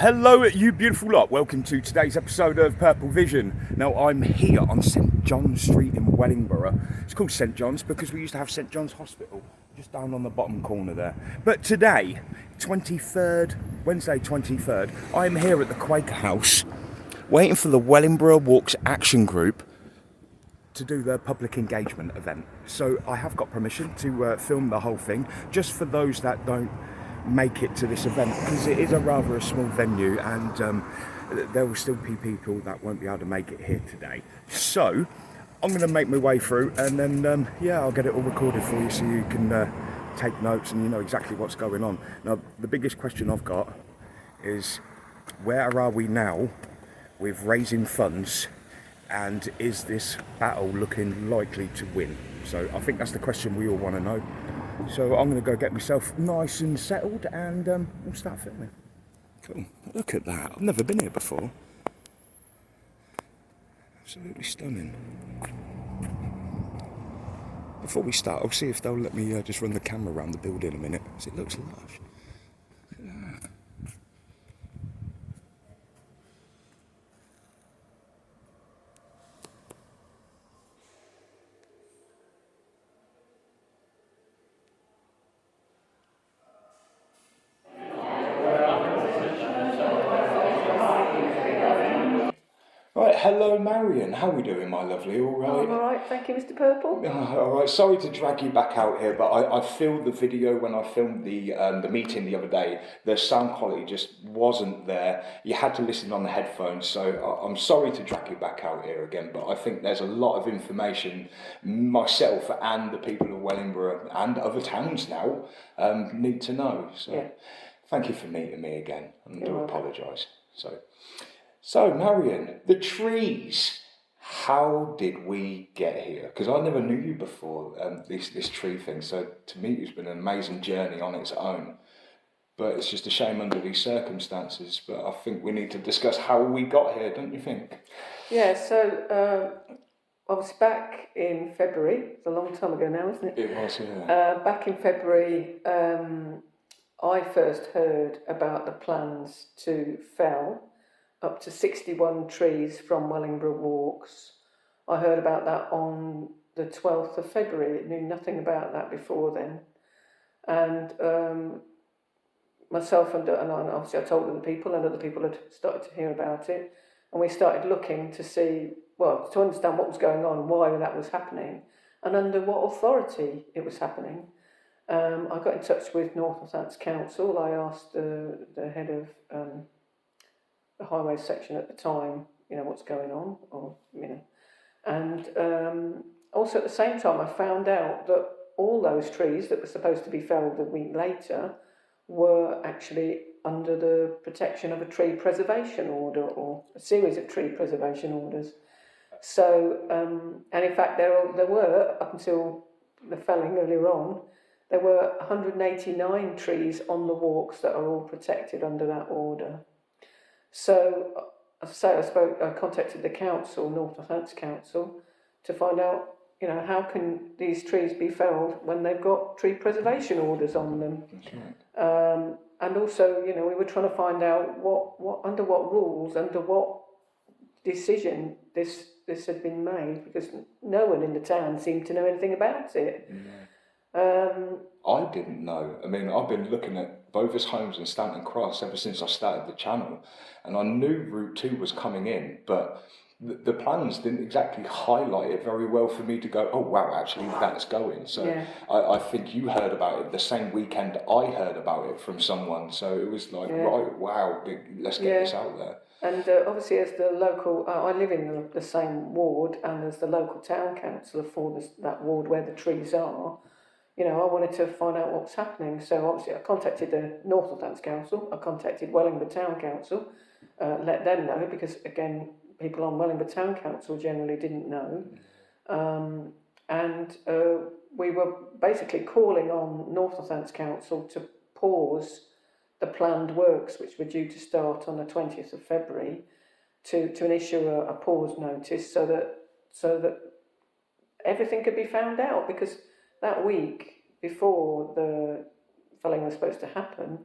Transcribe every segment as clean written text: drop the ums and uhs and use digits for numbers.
Hello, you beautiful lot. Welcome to today's episode of Purple Vision. Now, I'm here on St John's Street in Wellingborough. It's called St John's because we used to have St John's Hospital just down on the bottom corner there. But today, Wednesday 23rd, I'm here at the Quaker House waiting for the Wellingborough Walks Action Group to do their public engagement event. So I have got permission to film the whole thing, just for those that don't make it to this event, because it is a rather small venue, and there will still be people that won't be able to make it here today. So I'm going to make my way through, and then I'll get it all recorded for you so you can take notes and you know exactly what's going on. Now, the biggest question I've got is, where are we now with raising funds, and is this battle looking likely to win? So I think that's the question we all want to know. So I'm going to go get myself nice and settled, and we'll start filming. Cool. Look at that. I've never been here before. Absolutely stunning. Before we start, I'll see if they'll let me just run the camera around the building a minute, because it looks lush. Look at that. Right, hello Marion, how are we doing, my lovely? All right? I'm all right, thank you, Mr. Purple. All right, sorry to drag you back out here, but I filmed the video when I filmed the meeting the other day. The sound quality just wasn't there. You had to listen on the headphones, so I'm sorry to drag you back out here again, but I think there's a lot of information myself and the people of Wellingborough and other towns now need to know. So yeah. Thank you for meeting me again, and I do apologise. So Marion, the trees, how did we get here? Because I never knew you before, this tree thing, so to me it's been an amazing journey on its own. But it's just a shame under these circumstances, but I think we need to discuss how we got here, don't you think? Yeah, so I was back in February. It's a long time ago now, isn't it? It was, yeah. Back in February, I first heard about the plans to fell up to 61 trees from Wellingborough Walks. I heard about that on the 12th of February. I knew nothing about that before then. And myself and obviously I told other people, and other people had started to hear about it. And we started looking to see, to understand what was going on, why that was happening, and under what authority it was happening. I got in touch with North Northants Council. I asked the head of the highway section at the time, what's going on, and also at the same time I found out that all those trees that were supposed to be felled a week later were actually under the protection of a tree preservation order, or a series of tree preservation orders. So, and in fact there were, up until the felling earlier on, there were 189 trees on the walks that are all protected under that order. So, as I say, I contacted the council, North Northants Council, to find out, how can these trees be felled when they've got tree preservation orders on them? Okay. And also, we were trying to find out what under what rules, under what decision this had been made, because no one in the town seemed to know anything about it. Yeah. I didn't know. I mean, I've been looking at Bovis Homes and Stanton Cross ever since I started the channel, and I knew Route 2 was coming in, but the plans didn't exactly highlight it very well for me to go, oh wow, actually that's going. So yeah. I think you heard about it the same weekend I heard about it from someone, so it was like, right, wow, let's get this out there. And obviously, as the local, I live in the same ward, and as the local town councillor for that ward where the trees are, I wanted to find out what was happening. So obviously I contacted the North Northants Council, I contacted Wellingborough Town Council, let them know, because again, people on Wellingborough Town Council generally didn't know. And we were basically calling on North Northants Council to pause the planned works, which were due to start on the 20th of February, to issue a pause notice so that everything could be found out, because that week before the felling was supposed to happen,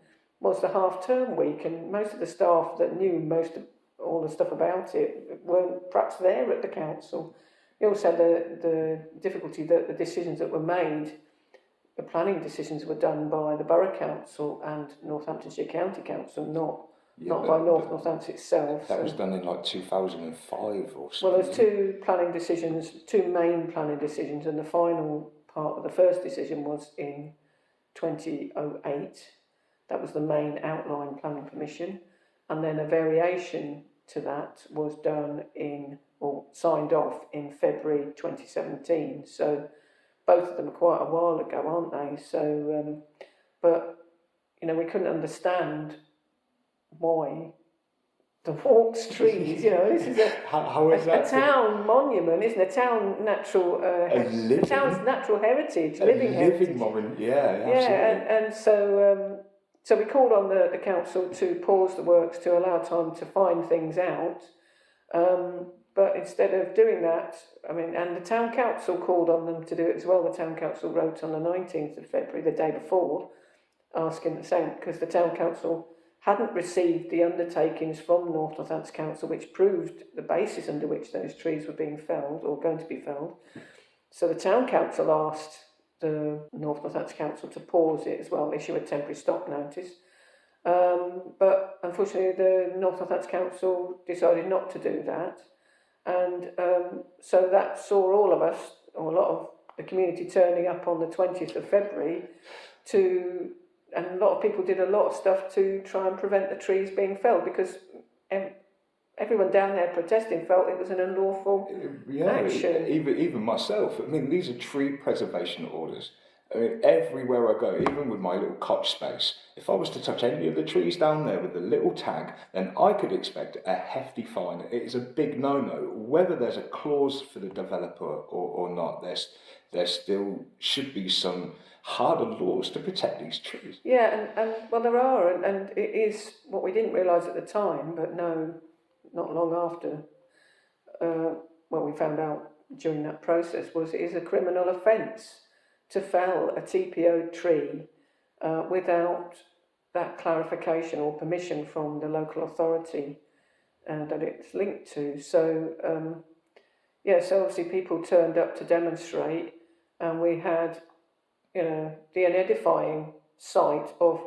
was the half-term week, and most of the staff that knew most of all the stuff about it weren't perhaps there at the council. We also had the difficulty that the decisions that were made, the planning decisions were done by the Borough Council and Northamptonshire County Council, not by Northampton itself. That was done in like 2005 or something. Well, there's two main planning decisions, and the final part of the first decision was in 2008. That was the main outline planning permission, and then a variation to that was done signed off in February 2017. So both of them are quite a while ago, aren't they? So, but we couldn't understand why the Walks trees. This is a town monument, isn't it? A town natural, a town's natural heritage, living heritage. Monument, yeah, yeah, and so. So we called on the council to pause the works to allow time to find things out, but instead of doing that, and the town council called on them to do it as well. The town council wrote on the 19th of February, the day before, asking the same, because the town council hadn't received the undertakings from North Northampton Council which proved the basis under which those trees were being felled or going to be felled. So the town council asked the North Northampton Council to pause it as well, issue a temporary stop notice. But unfortunately the North Northampton Council decided not to do that. And so that saw all of us, or a lot of the community, turning up on the 20th of February and a lot of people did a lot of stuff to try and prevent the trees being felled, because everyone down there protesting felt it was an unlawful action. Even myself. These are tree preservation orders. Everywhere I go, even with my little cottage space, if I was to touch any of the trees down there with a little tag, then I could expect a hefty fine. It is a big no-no. Whether there's a clause for the developer or not, there still should be some harder laws to protect these trees. Yeah, and well, there are, and it is what we didn't realise at the time, but no, not long after, we found out during that process, was it is a criminal offence to fell a TPO tree without that clarification or permission from the local authority that it's linked to. So, so obviously people turned up to demonstrate, and we had, the unedifying sight of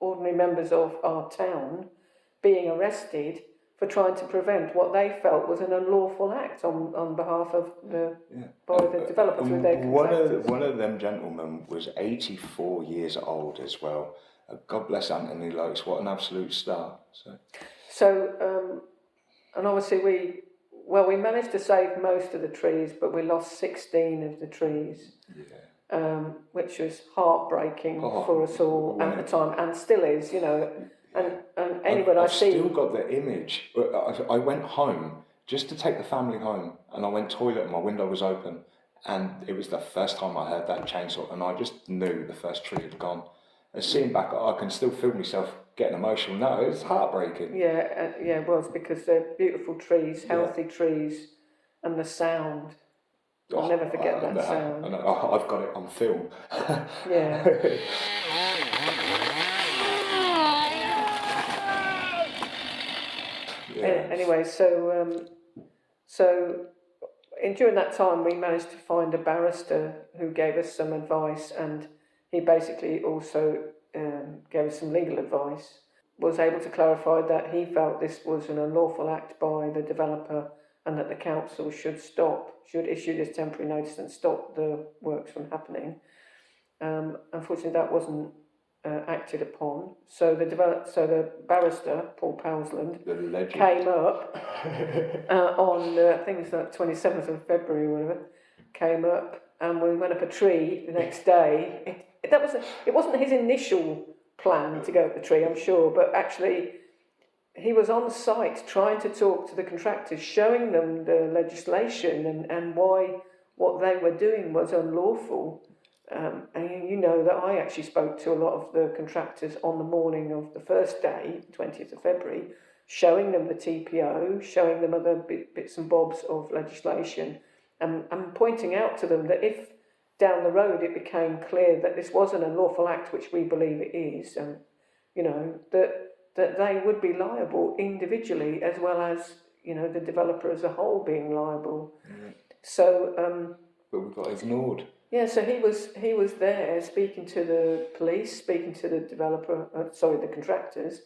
ordinary members of our town being arrested for trying to prevent what they felt was an unlawful act on behalf of the developer through their contractors. One of them gentlemen was 84 years old as well. God bless Anthony Lokes, what an absolute star. So and obviously we managed to save most of the trees, but we lost 16 of the trees. Yeah. Which was heartbreaking for us all at the time, and still is, And anybody I've still got the image. I went home just to take the family home, and I went toilet and my window was open, and it was the first time I heard that chainsaw, and I just knew the first tree had gone. And seeing back, I can still feel myself getting emotional now. It's heartbreaking. Yeah, it was, because they're beautiful trees, healthy trees, and the sound. I'll never forget that sound. I've got it on film. Yeah. Anyway, so during that time we managed to find a barrister who gave us some advice, and he basically also gave us some legal advice, was able to clarify that he felt this was an unlawful act by the developer, and that the council should issue this temporary notice and stop the works from happening. Unfortunately, that wasn't acted upon. So the barrister, Paul Powsland, came up on I think it was like 27th of February or whatever. Came up, and we went up a tree the next day. It wasn't his initial plan to go up the tree, I'm sure, but actually he was on site trying to talk to the contractors, showing them the legislation and why what they were doing was unlawful. And that I actually spoke to a lot of the contractors on the morning of the first day, 20th of February, showing them the TPO, showing them other bits and bobs of legislation, and pointing out to them that if down the road it became clear that this was an unlawful act, which we believe it is, you know, that they would be liable individually as well as, you know, the developer as a whole being liable. So but we got ignored. Yeah, so he was there speaking to the police, speaking to the developer, the contractors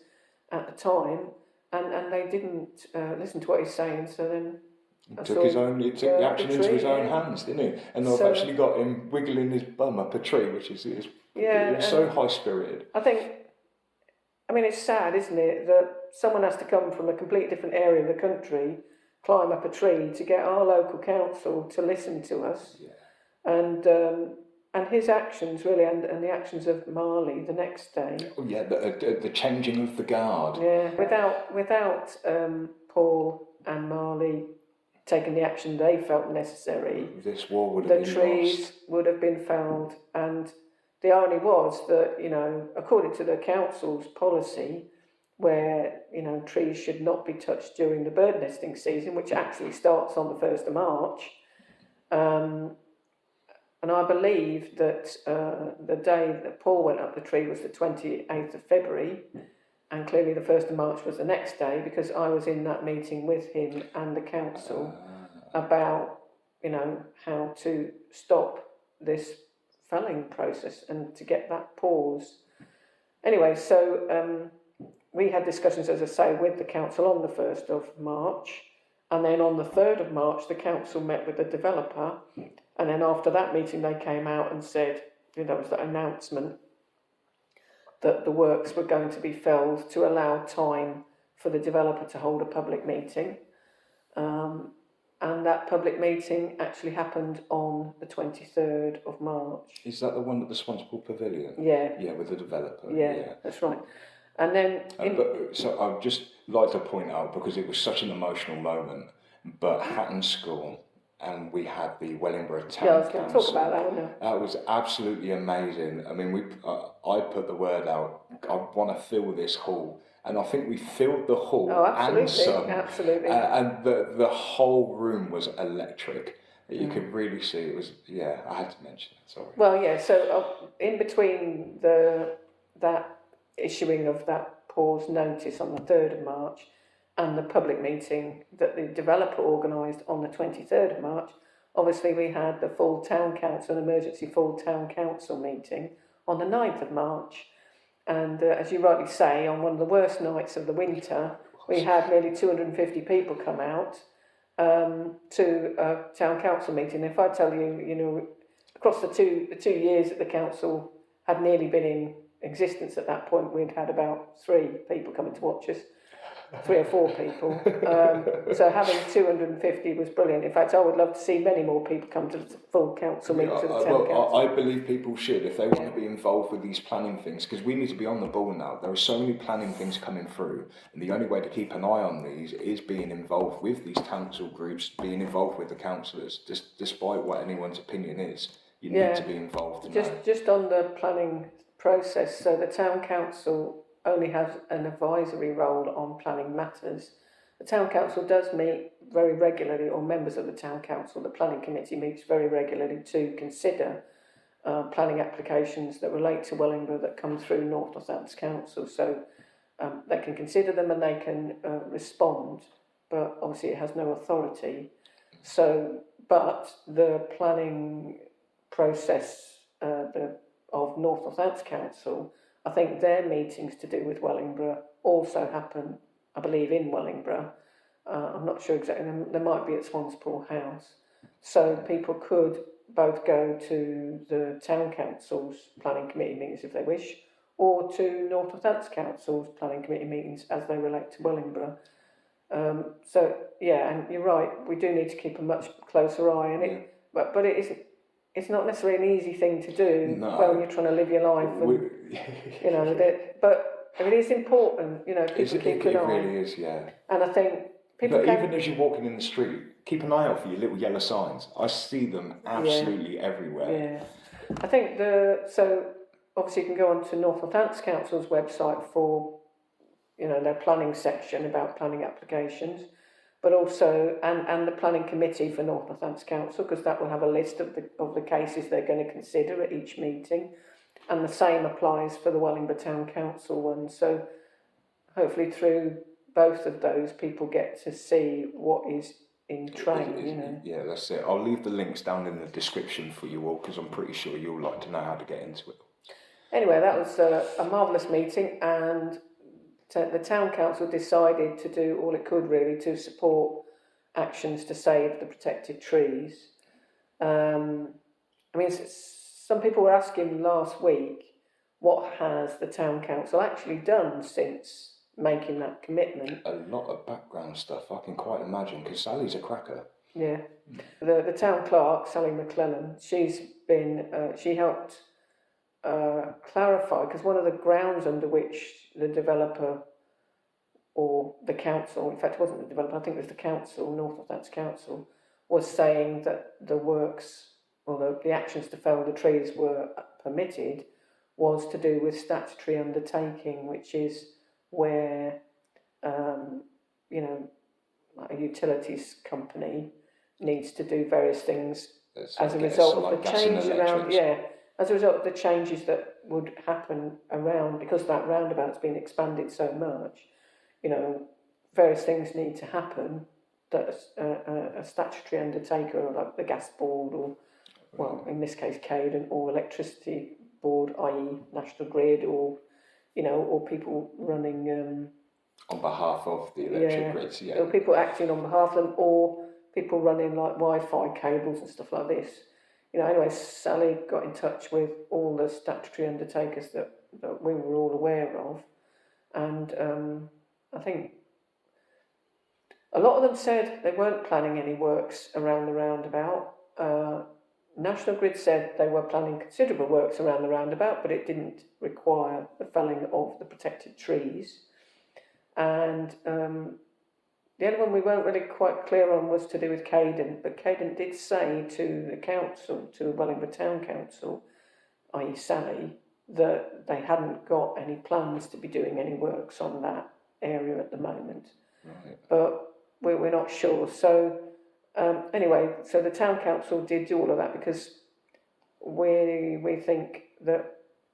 at the time, and they didn't listen to what he's saying. So then He took the action into his own hands, didn't he? And I've actually got him wiggling his bum up a tree, which is he was so high spirited. I mean, it's sad, isn't it, that someone has to come from a completely different area of the country, climb up a tree to get our local council to listen to us. Yeah. And his actions really, and the actions of Marley the next day. Oh yeah, the changing of the guard. Yeah, without Paul and Marley taking the action they felt necessary, this war would have been trees lost. would have been felled. And the irony was that, you know, according to the council's policy, where, you know, trees should not be touched during the bird nesting season, which actually starts on the 1st of March. And I believe that the day that Paul went up the tree was the 28th of February, and clearly the 1st of March was the next day, because I was in that meeting with him and the council about, you know, how to stop this felling process and to get that pause. Anyway, so we had discussions, as I say, with the council on the 1st of March, and then on the 3rd of March the council met with the developer. And then after that meeting, they came out and said, you know, there was that announcement that the works were going to be felled to allow time for the developer to hold a public meeting. And that public meeting actually happened on the 23rd of March. Is that the one at the Swanspool Pavilion? Yeah. Yeah, with the developer. Yeah, that's right. And then... so I'd just like to point out, because it was such an emotional moment, but Hatton School... and we had the Wellingborough Town Council. I was going to talk about that, wasn't I? That was absolutely amazing. I mean, I put the word out, I want to fill this hall, and I think we filled the hall and some. Absolutely. And the whole room was electric. You could really see it was, I had to mention it, sorry. Well, yeah, so in between that issuing of that pause notice on the 3rd of March, and the public meeting that the developer organised on the 23rd of March, obviously we had the full town council, an emergency full town council meeting on the 9th of March. And as you rightly say, on one of the worst nights of the winter, we had nearly 250 people come out to a town council meeting. If I tell you, you know, across the two years that the council had nearly been in existence at that point, we'd had about 3 people coming to watch us. 3 or 4 people. So having 250 was brilliant. In fact, I would love to see many more people come to the full council meeting, to the town council. I believe people should, if they want to be involved with these planning things, because we need to be on the ball now. There are so many planning things coming through, and the only way to keep an eye on these is being involved with these council groups, being involved with the councillors, despite what anyone's opinion is. You need to be involved. Just on the planning process, so the town council only has an advisory role on planning matters. The town council does meet very regularly, or members of the town council, the planning committee meets very regularly to consider planning applications that relate to Wellingborough that come through North Northants Council. So they can consider them and they can respond, but obviously it has no authority. So, but the planning process of North Northants Council, I think their meetings to do with Wellingborough also happen, I believe, in Wellingborough. I'm not sure exactly, there might be at Swanspool House. So people could both go to the Town Council's planning committee meetings if they wish, or to North Northants Council's planning committee meetings as they relate to Wellingborough. So, yeah, and you're right, we do need to keep a much closer eye on it, but it isn't. It's not necessarily an easy thing to do when you're trying to live your life, and, you know. But it is important, you know. People keep an eye. It really is, yeah. And I think people. But even as you're walking in the street, keep an eye out for your little yellow signs. I see them absolutely everywhere. Yeah, I think so. Obviously, you can go on to North Northants Council's website for, you know, their planning section about planning applications. But also, and the planning committee for North Northants Council, because that will have a list of the cases they're going to consider at each meeting. and the same applies for the Wellingborough Town Council one. So hopefully through both of those, people get to see what is in train, you know. Yeah, that's it. I'll leave the links down in the description for you all, because I'm pretty sure you'll like to know how to get into it. Anyway, that was a marvellous meeting, and the Town Council decided to do all it could really to support actions to save the protected trees. I mean, some people were asking last week, what has the Town Council actually done since making that commitment? A lot of background stuff, I can quite imagine, because Sally's a cracker. Yeah. The town clerk, Sally McClellan, she helped clarify, because one of the grounds under which the developer or the council, in fact it wasn't the developer, I think it was the council, North Northants Council, was saying that the works, or the actions to fell the trees were permitted, was to do with statutory undertaking, which is where, you know, like a utilities company needs to do various things as a result of the change around, as a result of the changes that would happen around, because that roundabout's been expanded so much, you know, various things need to happen that a statutory undertaker, like the gas board, or, well, in this case, Cadent, or electricity board, i.e. National Grid, or, you know, or people running... on behalf of the electric grids, yeah. Or people acting on behalf of them, or people running like Wi-Fi cables and stuff like this. You know, anyway, Sally got in touch with all the statutory undertakers that we were all aware of, and I think a lot of them said they weren't planning any works around the roundabout. National Grid said they were planning considerable works around the roundabout, but it didn't require the felling of the protected trees. And the only one we weren't really quite clear on was to do with Cadent, but Cadent did say to the council, to Wellingborough Town Council, i.e. Sally, that they hadn't got any plans to be doing any works on that area at the moment. Right. But we're not sure. So anyway, so the Town Council did do all of that, because we think that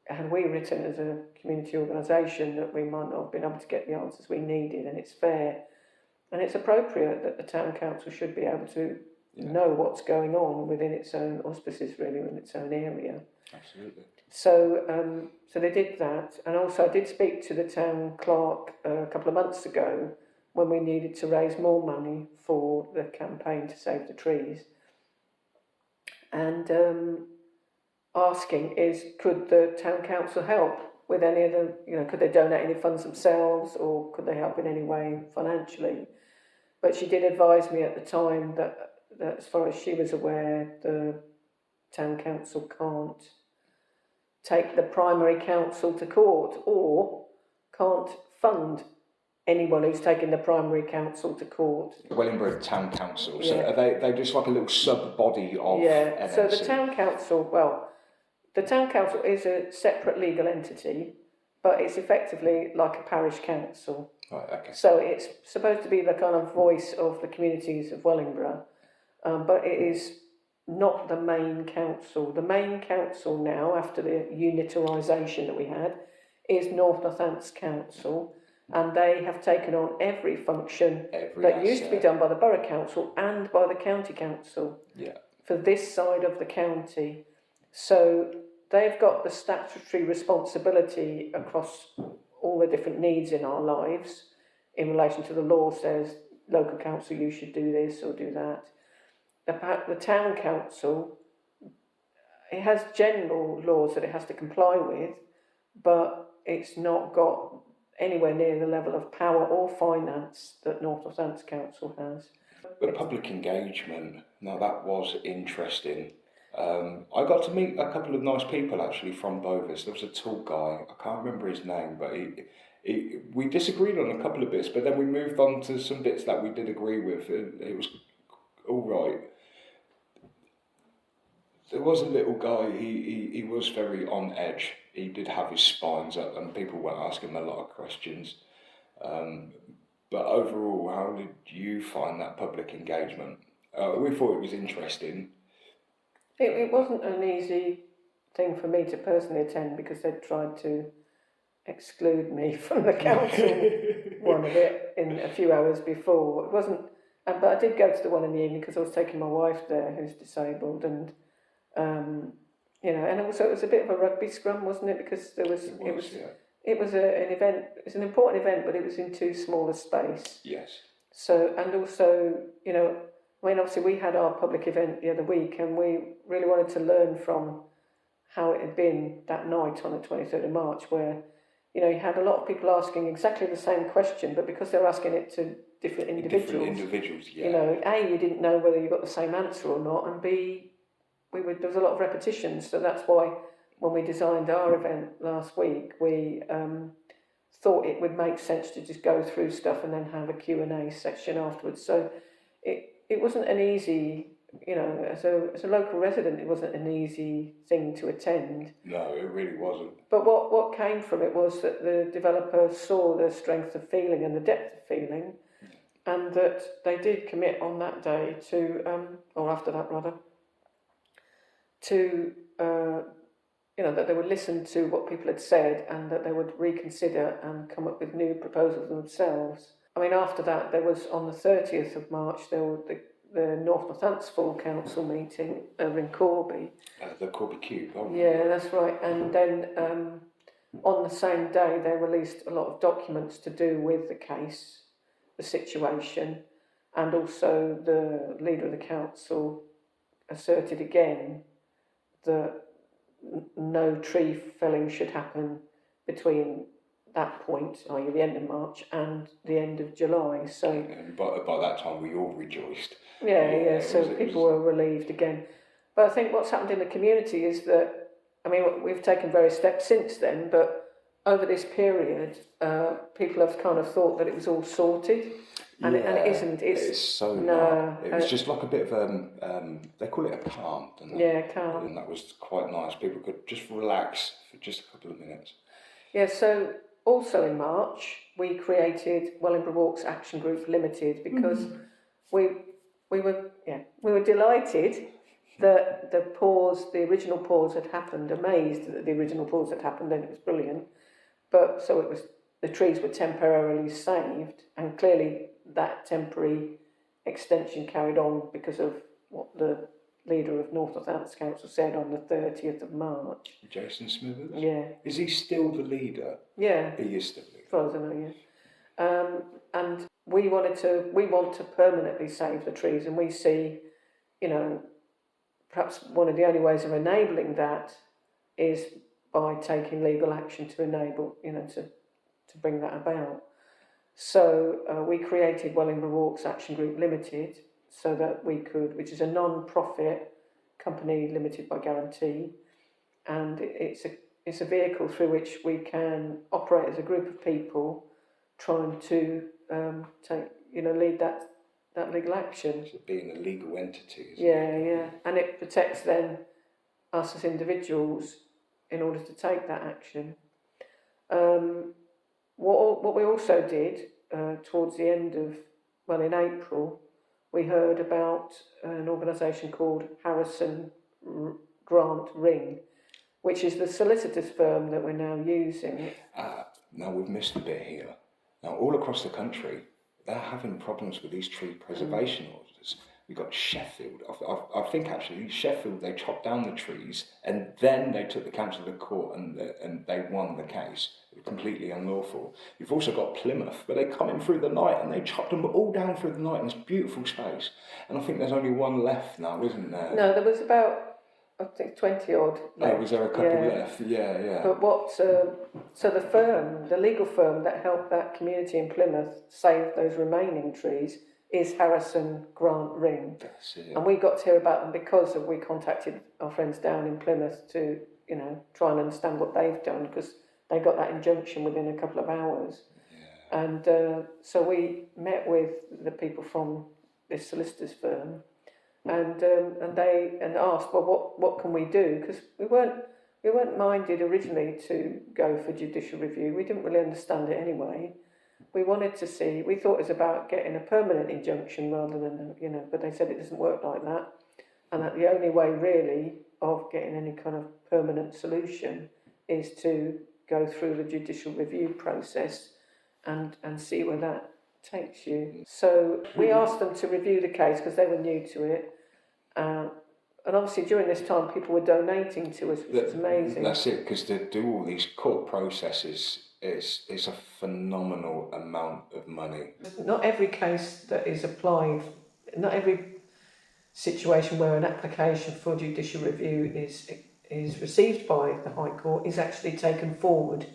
had we written as a community organisation that we might not have been able to get the answers we needed, and it's fair and it's appropriate that the Town Council should be able to know what's going on within its own auspices, really, in its own area. Absolutely. So so they did that, and also I did speak to the town clerk a couple of months ago when we needed to raise more money for the campaign to save the trees, and asking is, could the Town Council help with any of the, you know, could they donate any funds themselves, or could they help in any way financially? But she did advise me at the time that as far as she was aware, the Town Council can't take the primary council to court, or can't fund anyone who's taken the primary council to court. The Wellingborough Town Council, so are they just like a little sub-body of NMC? So the Town Council, the Town Council is a separate legal entity, but it's effectively like a parish council. Right, okay. So it's supposed to be the kind of voice of the communities of Wellingborough, but it is not the main council. The main council now, after the unitarisation that we had, is North Northants Council, and they have taken on every function that used to be done by the Borough Council and by the County Council for this side of the county. So they've got the statutory responsibility across all the different needs in our lives in relation to the law says, local council, you should do this or do that. The Town Council, it has general laws that it has to comply with, but it's not got anywhere near the level of power or finance that North Northants Council has. But public engagement, now that was interesting. I got to meet a couple of nice people actually from Bovis. There was a tall guy, I can't remember his name, but we disagreed on a couple of bits, but then we moved on to some bits that we did agree with. It was all right. There was a little guy, he was very on edge. He did have his spines up and people were asking him a lot of questions. But overall, how did you find that public engagement? We thought it was interesting. It wasn't an easy thing for me to personally attend because they'd tried to exclude me from the council one of it in a few hours before. It wasn't, but I did go to the one in the evening because I was taking my wife there who's disabled, and and also it was a bit of a rugby scrum, wasn't it? Because there was it was an event. It's an important event, but it was in too small a space. Yes. So, and also, obviously we had our public event the other week, and we really wanted to learn from how it had been that night on the 23rd of March, where you had a lot of people asking exactly the same question, but because they're asking it to different individuals, A, you didn't know whether you got the same answer or not, and B, there was a lot of repetitions. So that's why when we designed our event last week, we thought it would make sense to just go through stuff and then have a Q&A section afterwards. So it wasn't an easy, as a local resident, it wasn't an easy thing to attend. No, it really wasn't. But what came from it was that the developer saw the strength of feeling and the depth of feeling, and that they did commit on that day to, or after that rather, to, that they would listen to what people had said and that they would reconsider and come up with new proposals themselves. I mean, after that, there was, on the 30th of March, there was the North Northants Full Council meeting over in Corby. The Corby Cube. Yeah, that's right. And then on the same day, they released a lot of documents to do with the case, the situation, and also the leader of the council asserted again that no tree felling should happen between that point, i.e. the end of March, and the end of July. So, and by that time we all rejoiced. Yeah. So people were relieved again. But I think what's happened in the community is that, I mean, we've taken various steps since then, but over this period, people have kind of thought that it was all sorted, and it isn't. It's so not. It was just like a bit of they call it a calm, don't they? Yeah, calm. And that was quite nice. People could just relax for just a couple of minutes. Yeah. So also in March, we created Wellingborough Walks Action Group Limited because we were delighted that the original pause had happened. Amazed that the original pause had happened, and it was brilliant. But so it was. The trees were temporarily saved, and clearly that temporary extension carried on because of what the leader of North Northants Council said on the 30th of March. Jason Smithers? Yeah. Is he still the leader? Yeah. He used to be. As far as I know, yeah. And we want to permanently save the trees, and we see, perhaps one of the only ways of enabling that is by taking legal action to enable, to bring that about. So we created Wellingborough Walks Action Group Limited so that we could, which is a non-profit company limited by guarantee, and it's a vehicle through which we can operate as a group of people trying to lead that legal action. So being a legal entity. Yeah, and it protects then us as individuals in order to take that action. What we also did towards the end of, in April, we heard about an organisation called Harrison Grant Ring, which is the solicitor's firm that we're now using. Now we've missed a bit here. Now all across the country, they're having problems with these tree preservation orders. We've got Sheffield. I think actually Sheffield, they chopped down the trees and then they took the council to court and they won the case. It was completely unlawful. You've also got Plymouth, where they come in through the night and they chopped them all down through the night in this beautiful space. And I think there's only one left now, isn't there? No, there was about, I think, 20 odd left. Oh, was there a couple left? Yeah. But so the legal firm that helped that community in Plymouth save those remaining trees is Harrison Grant Ring. That's it. And we got to hear about them because we contacted our friends down in Plymouth to, try and understand what they've done, because they got that injunction within a couple of hours. Yeah. And so we met with the people from this solicitor's firm and asked, well, what can we do? Because we weren't minded originally to go for judicial review. We didn't really understand it anyway. We wanted to see, we thought it was about getting a permanent injunction rather than, but they said it doesn't work like that. And that the only way really of getting any kind of permanent solution is to go through the judicial review process and see where that takes you. So we asked them to review the case because they were new to it. And obviously during this time people were donating to us, which is amazing. That's it, because to do all these court processes is a phenomenal amount of money. Not every case that is applied, not every situation where an application for judicial review is received by the High Court is actually taken forward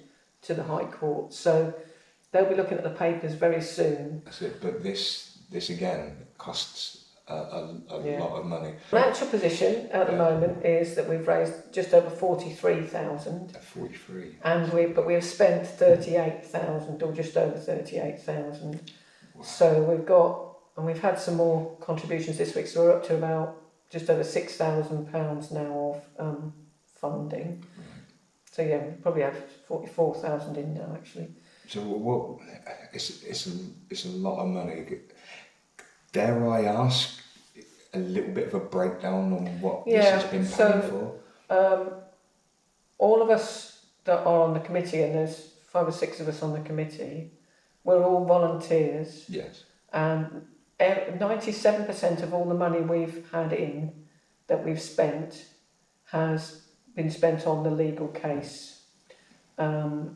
to the High Court. So they'll be looking at the papers very soon. That's it, but this again costs a lot of money. The actual position at the moment is that we've raised just over 43,000. 43. But we've spent 38,000 or just over 38,000. Wow. So we've had some more contributions this week, so we're up to about just over £6,000 now of funding. Right. So yeah, we probably have 44,000 in now actually. So what? It's a lot of money. Dare I ask a little bit of a breakdown on what this has been paying for? All of us that are on the committee, and there's 5 or 6 of us on the committee, we're all volunteers. Yes. And 97% of all the money we've had in, that we've spent, has been spent on the legal case. And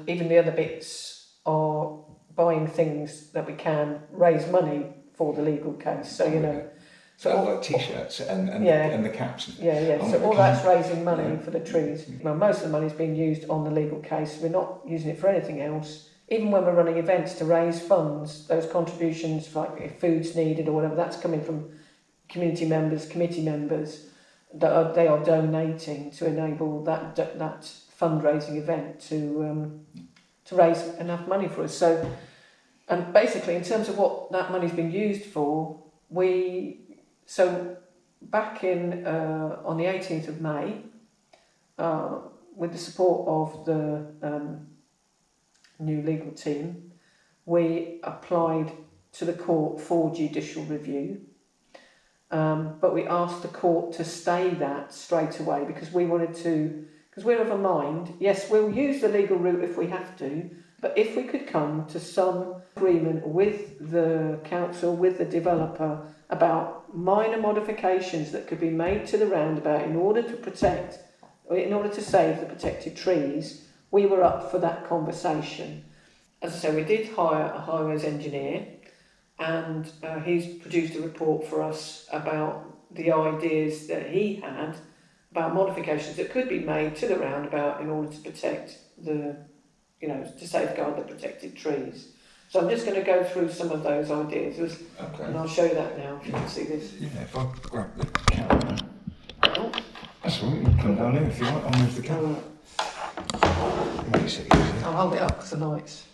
even the other bits are buying things that we can raise money for the legal case. So, like t-shirts and the caps. So all that's raising money for the trees. Well, most of the money's being used on the legal case. We're not using it for anything else. Even when we're running events to raise funds, those contributions, like if food's needed or whatever, that's coming from community members, committee members, they are donating to enable that fundraising event to raise enough money for us. So, and basically in terms of what that money's been used for, back in on the 18th of May, with the support of the new legal team, we applied to the court for judicial review, but we asked the court to stay that straight away because we're of a mind, yes, we'll use the legal route if we have to, but if we could come to some agreement with the council, with the developer, about minor modifications that could be made to the roundabout in order to save the protected trees, we were up for that conversation. As I say, we did hire a highways engineer, and he's produced a report for us about the ideas that he had about modifications that could be made to the roundabout in order to protect to safeguard the protected trees. So I'm just going to go through some of those ideas, and I'll show you that now, if you can see this. Yeah, if I grab the camera. Oh. That's all right, you can come down here if you want, I'll move the camera. I'll hold it up because the lights.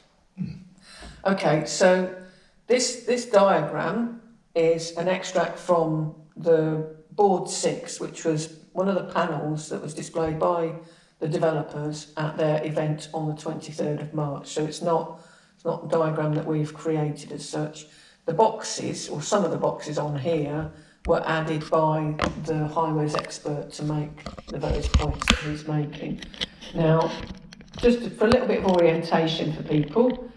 Okay, so this diagram is an extract from the Board 6, which was one of the panels that was displayed by the developers at their event on the 23rd of March. So it's not a diagram that we've created as such. The boxes, or some of the boxes on here, were added by the highways expert to make the various points that he's making. Now, just for a little bit of orientation for people,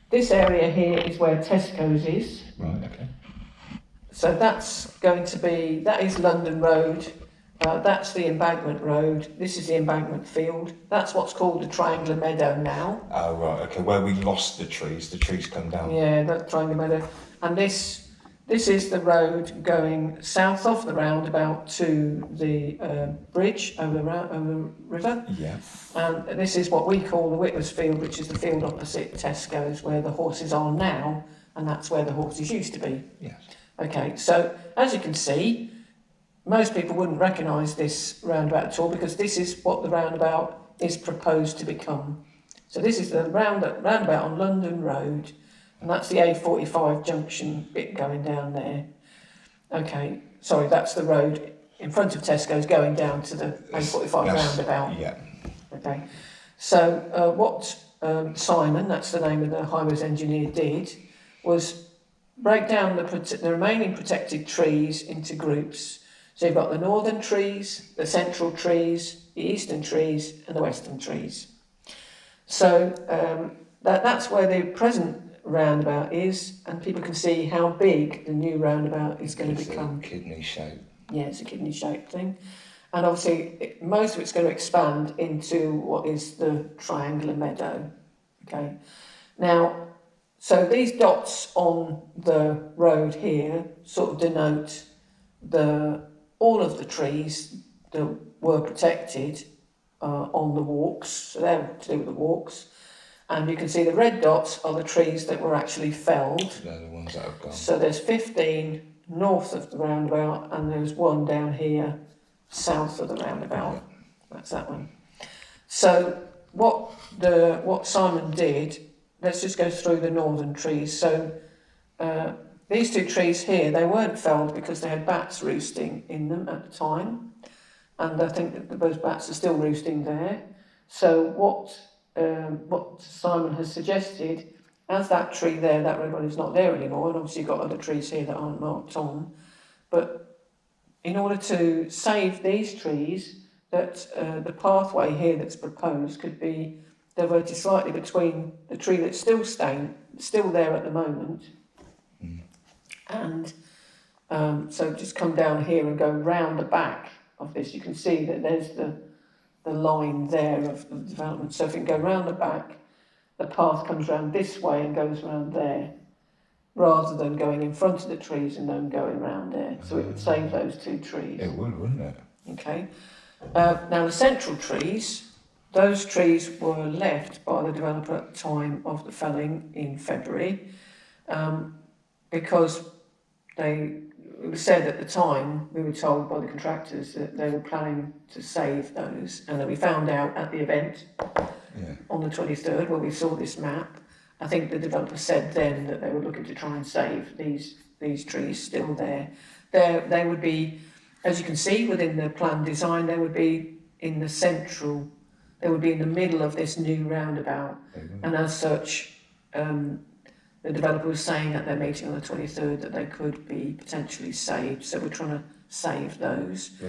this area here is where Tesco's is. Right, okay. So that is London Road, that's the Embankment Road, this is the Embankment Field, that's what's called the Triangular Meadow now. Oh right, okay, where we lost the trees come down. Yeah, that Triangular Meadow. And this is the road going south off the roundabout to the bridge over the river. Yeah. And this is what we call the Whitworth Field, which is the field opposite Tesco's, where the horses are now, and that's where the horses used to be. Yes. Okay, so as you can see, most people wouldn't recognise this roundabout at all because this is what the roundabout is proposed to become. So this is the roundabout on London Road, and that's the A45 junction bit going down there. Okay, sorry, that's the road in front of Tesco's going down to the A45 roundabout. Yeah. Okay, so what Simon, that's the name of the highways engineer, did was break down the remaining protected trees into groups So you've got the northern trees, the central trees, the eastern trees, and the western trees. So that's where the present roundabout is, and people can see how big the new roundabout is going to become. It's a kidney shape. Yeah, it's a kidney-shaped thing. And obviously, most of it's going to expand into what is the triangular meadow. Okay. Now, so these dots on the road here sort of denote all of the trees that were protected on the walks. So they're to do with the walks. And you can see the red dots are the trees that were actually felled. They're the ones that have gone. So there's 15 north of the roundabout, and there's one down here south of the roundabout. That's that one. So what Simon did, let's just go through the northern trees. So these two trees here, they weren't felled because they had bats roosting in them at the time, and I think that those bats are still roosting there. So what Simon has suggested, as that tree there, that red one, is not there anymore, and obviously you've got other trees here that aren't marked on, but in order to save these trees, that the pathway here that's proposed could be diverted slightly between the tree that's still there at the moment, and so just come down here and go round the back of this. You can see that there's the line there of the development. So if you can go round the back, the path comes round this way and goes round there, rather than going in front of the trees and then going round there. So it would save those two trees. It would, wouldn't it? Okay. Now the central trees, those trees were left by the developer at the time of the felling in February, because it was said at the time, we were told by the contractors that they were planning to save those, and that we found out at the event on the 23rd when we saw this map. I think the developer said then that they were looking to try and save these trees still there. They would be, as you can see within the plan design, they would be in the central, they would be in the middle of this new roundabout, and as such, the developer was saying at their meeting on the 23rd that they could be potentially saved, so we're trying to save those.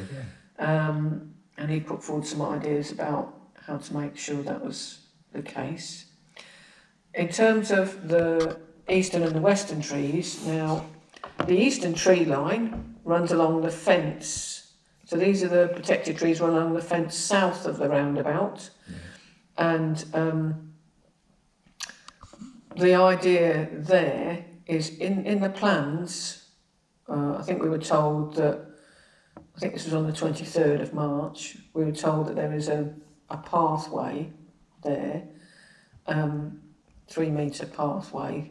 And he put forward some ideas about how to make sure that was the case. In terms of the eastern and the western trees, now the eastern tree line runs along the fence. So these are the protected trees run along the fence south of the roundabout. And the idea there is in the plans, I think we were told that, I think this was on the 23rd of March, we were told that there is a pathway there, 3 metre pathway,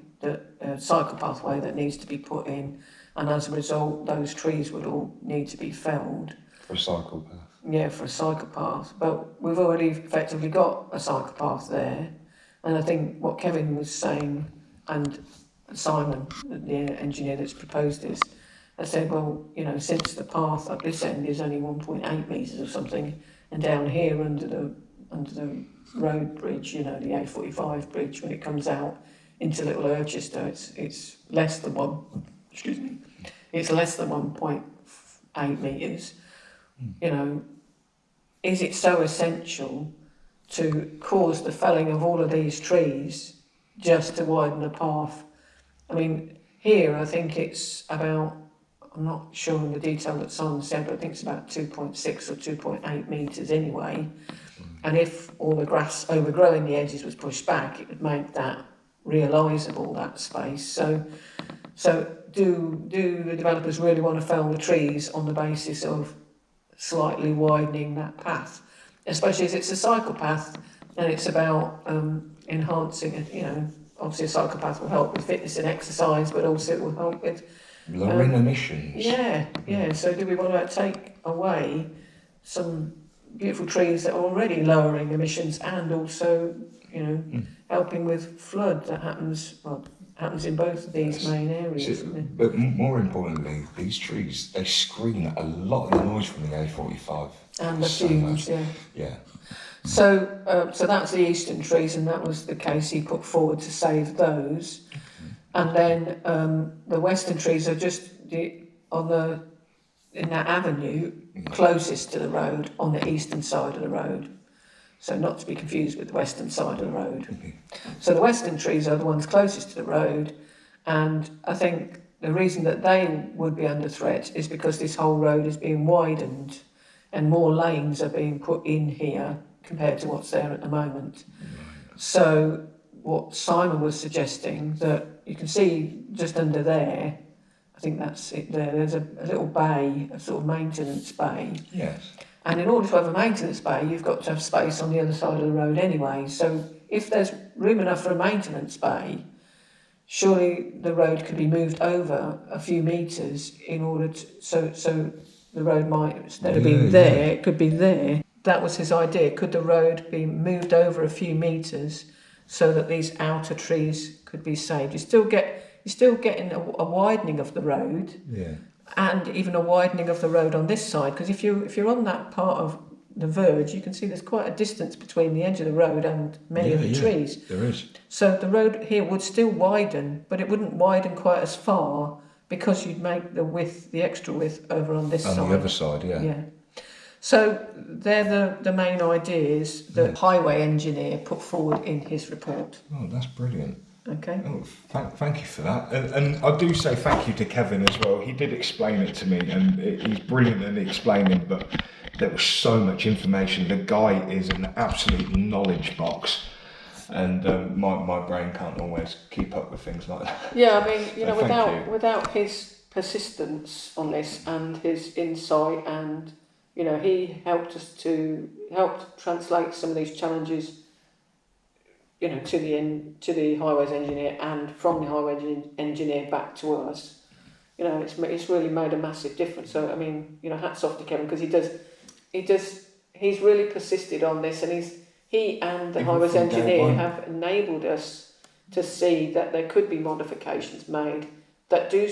cycle pathway that needs to be put in, and as a result those trees would all need to be felled. For a cycle path. Yeah, for a cycle path, but we've already effectively got a cycle path there, and I think what Kevin was saying, and Simon, the engineer that's proposed this, I said, well, you know, since the path up this end is only 1.8 metres or something, and down here under the road bridge, you know, the A45 bridge, when it comes out into Little Urchester, it's less than it's less than 1.8 metres. You know, is it so essential to cause the felling of all of these trees just to widen the path? I mean, here I think it's about, I'm not sure in the detail that Simon said, but I think it's about 2.6 or 2.8 metres anyway. And if all the grass overgrowing the edges was pushed back, it would make that realisable, that space. So do the developers really want to fell the trees on the basis of slightly widening that path? Especially as it's a cycle path and it's about enhancing it, you know, obviously a cycle path will help with fitness and exercise, but also it will help with lowering emissions. Yeah. So do we want to take away some beautiful trees that are already lowering emissions and also, you know, helping with flood that happens in both of these main areas? So, but more importantly, these trees, they screen a lot of the noise from the A45. And the fumes, Yeah. So that's the eastern trees, and that was the case he put forward to save those. And then the western trees are just on the in that avenue closest to the road on the eastern side of the road. So not to be confused with the western side of the road. So the western trees are the ones closest to the road, and I think the reason that they would be under threat is because this whole road is being widened and more lanes are being put in here compared to what's there at the moment. So what Simon was suggesting, that you can see just under there, I think that's it there, there's a little bay, a sort of maintenance bay. Yes. And in order to have a maintenance bay, you've got to have space on the other side of the road anyway. So if there's room enough for a maintenance bay, surely the road could be moved over a few metres in order to, so the road might, instead of being there, it could be there. That was his idea. Could the road be moved over a few metres so that these outer trees could be saved? You're still getting a widening of the road. Yeah. And even a widening of the road on this side, because if you're on that part of the verge, you can see there's quite a distance between the edge of the road and many of the trees. There is. So the road here would still widen, but it wouldn't widen quite as far because you'd make the extra width over on this side. On the other side, yeah. Yeah. So they're the main ideas that the highway engineer put forward in his report. Oh, that's brilliant. Okay. Oh, thank you for that. And I do say thank you to Kevin as well. He did explain it to me, and he's brilliant at explaining, but there was so much information. The guy is an absolute knowledge box, and my brain can't always keep up with things like that. Yeah, I mean, you know, Thank you. without his persistence on this and his insight, and you know, he helped translate some of these challenges, you know, to the highways engineer, and from the highways engineer back to us. You know, it's really made a massive difference. So I mean, you know, hats off to Kevin, because he's really persisted on this, and he and the highways engineer have enabled us to see that there could be modifications made that do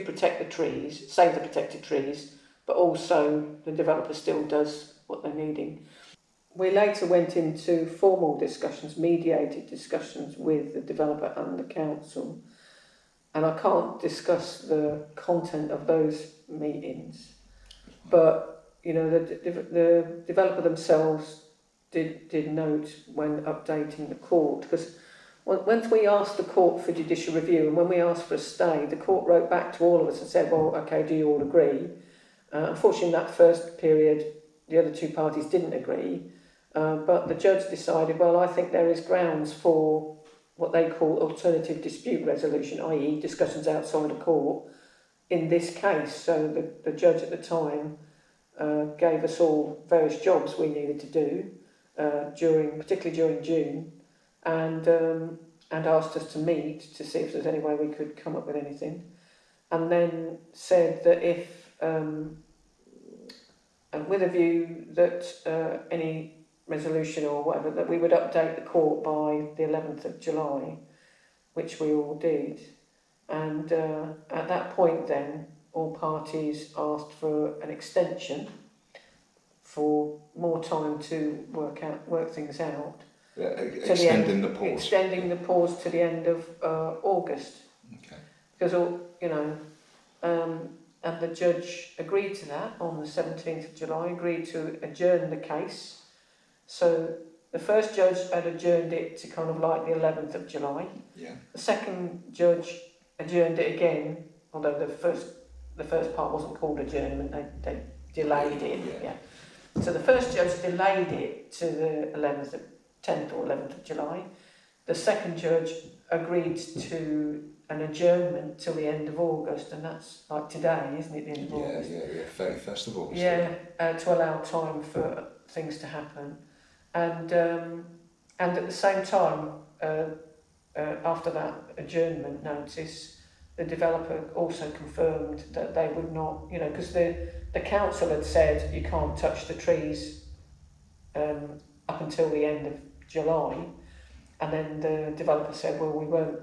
protect the trees, save the protected trees, but also the developer still does what they're needing. We later went into formal discussions, mediated discussions with the developer and the council, and I can't discuss the content of those meetings, but you know, the developer themselves did note when updating the court, because once we asked the court for judicial review and when we asked for a stay, the court wrote back to all of us and said, well, okay, do you all agree? Unfortunately, in that first period, the other two parties didn't agree. But the judge decided, well, I think there is grounds for what they call alternative dispute resolution, i.e. discussions outside of court, in this case. So the judge at the time gave us all various jobs we needed to do, particularly during June, and asked us to meet to see if there's any way we could come up with anything, and then said that if, with a view that any resolution or whatever, that we would update the court by the 11th of July, which we all did. And at that point then, all parties asked for an extension for more time to work things out. Extending the pause. Extending the pause to the end of August. Okay. Because, you know, and the judge agreed to that on the 17th of July, agreed to adjourn the case. So the first judge had adjourned it to kind of like the 11th of July. Yeah. The second judge adjourned it again, although the first part wasn't called adjournment, they delayed it. Yeah. So the first judge delayed it to the 10th or 11th of July. The second judge agreed to an adjournment till the end of August, and that's like today, isn't it, the end of August? Yeah, 31st of August. Yeah, to allow time for things to happen. And at the same time, after that adjournment notice, the developer also confirmed that they would not, you know, because the council had said you can't touch the trees up until the end of July, and then the developer said, well, we won't,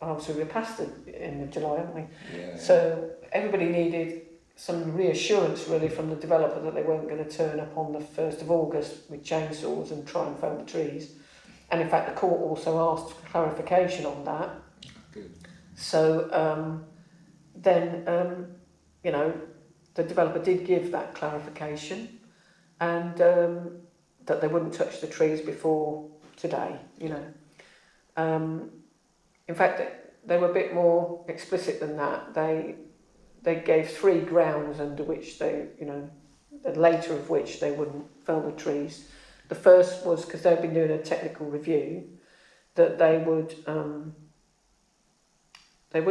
obviously we're past the end of July, haven't we? Yeah. So everybody needed some reassurance really from the developer that they weren't going to turn up on the 1st of August with chainsaws and try and fell the trees. And in fact the court also asked clarification on that. Good. So then, you know, the developer did give that clarification, and that they wouldn't touch the trees before today, you know. In fact, they were a bit more explicit than that. They gave 3 grounds under which they, you know, the later of which they wouldn't fell the trees. The first was because they've been doing a technical review, that they would they've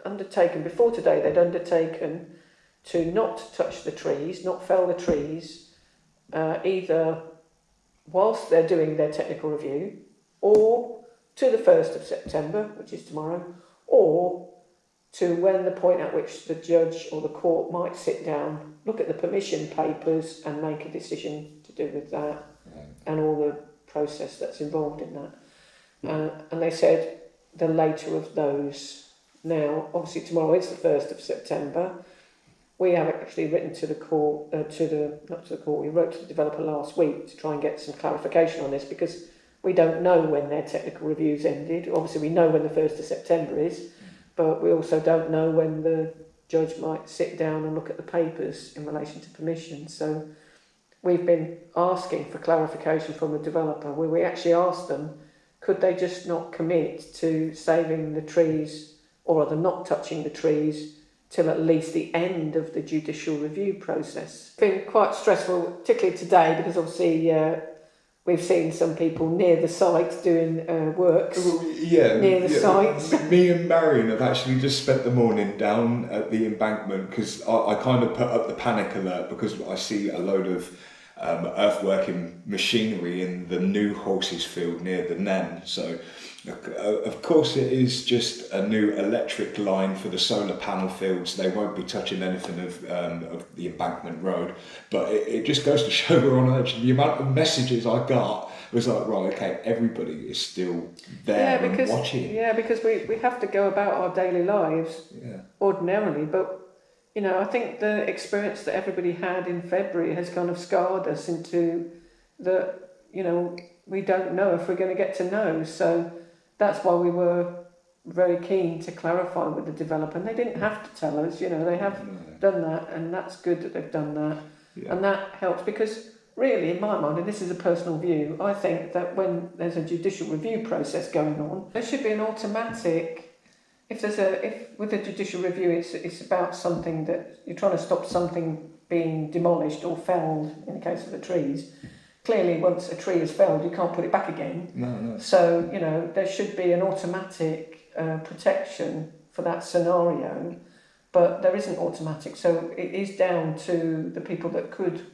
undertaken before today. They'd undertaken to not touch the trees, not fell the trees, either whilst they're doing their technical review, or to the 1st of September, which is tomorrow, or to when the point at which the judge or the court might sit down, look at the permission papers and make a decision to do with that, and all the process that's involved in that. And they said the later of those. Now, obviously tomorrow is the 1st of September. We have actually written to the court, we wrote to the developer last week to try and get some clarification on this, because we don't know when their technical review's ended. Obviously we know when the 1st of September is, but we also don't know when the judge might sit down and look at the papers in relation to permission. So we've been asking for clarification from the developer, where we actually asked them, could they just not commit to saving the trees, or rather not touching the trees, till at least the end of the judicial review process. It's been quite stressful, particularly today, because obviously we've seen some people near the site doing works near the site. Me and Marion have actually just spent the morning down at the embankment, because I kind of put up the panic alert because I see a load of earthworking machinery in the new horses field near the Nen. So of course it is just a new electric line for the solar panel fields. They won't be touching anything of the embankment road, but it just goes to show we're on edge. The amount of messages I got was like, right, okay, everybody is still there and watching. Yeah, because we have to go about our daily lives ordinarily, but you know, I think the experience that everybody had in February has kind of scarred us into the, you know, we don't know if we're going to get to know. So that's why we were very keen to clarify with the developer. And they didn't have to tell us, you know, they have done that, and that's good that they've done that. Yeah. And that helps, because really, in my mind, and this is a personal view, I think that when there's a judicial review process going on, there should be an automatic. If with a judicial review, it's about something that you're trying to stop something being demolished or felled. In the case of the trees, clearly, once a tree is felled, you can't put it back again. No. So you know there should be an automatic protection for that scenario, but there isn't automatic. So it is down to the people that could.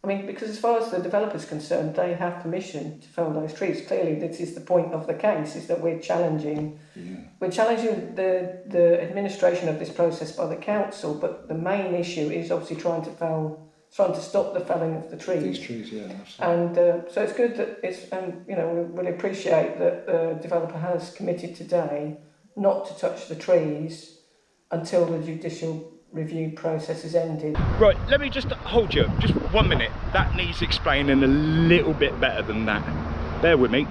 I mean, because as far as the developer's concerned, they have permission to fell those trees. Clearly, this is the point of the case, is that we're challenging the administration of this process by the council, but the main issue is obviously trying to stop the felling of the trees. These trees, yeah, absolutely. And so it's good that it's, you know, we really appreciate that the developer has committed today not to touch the trees until the judicial review process is ended. Right, let me just hold you, just 1 minute. That needs explaining a little bit better than that. Bear with me.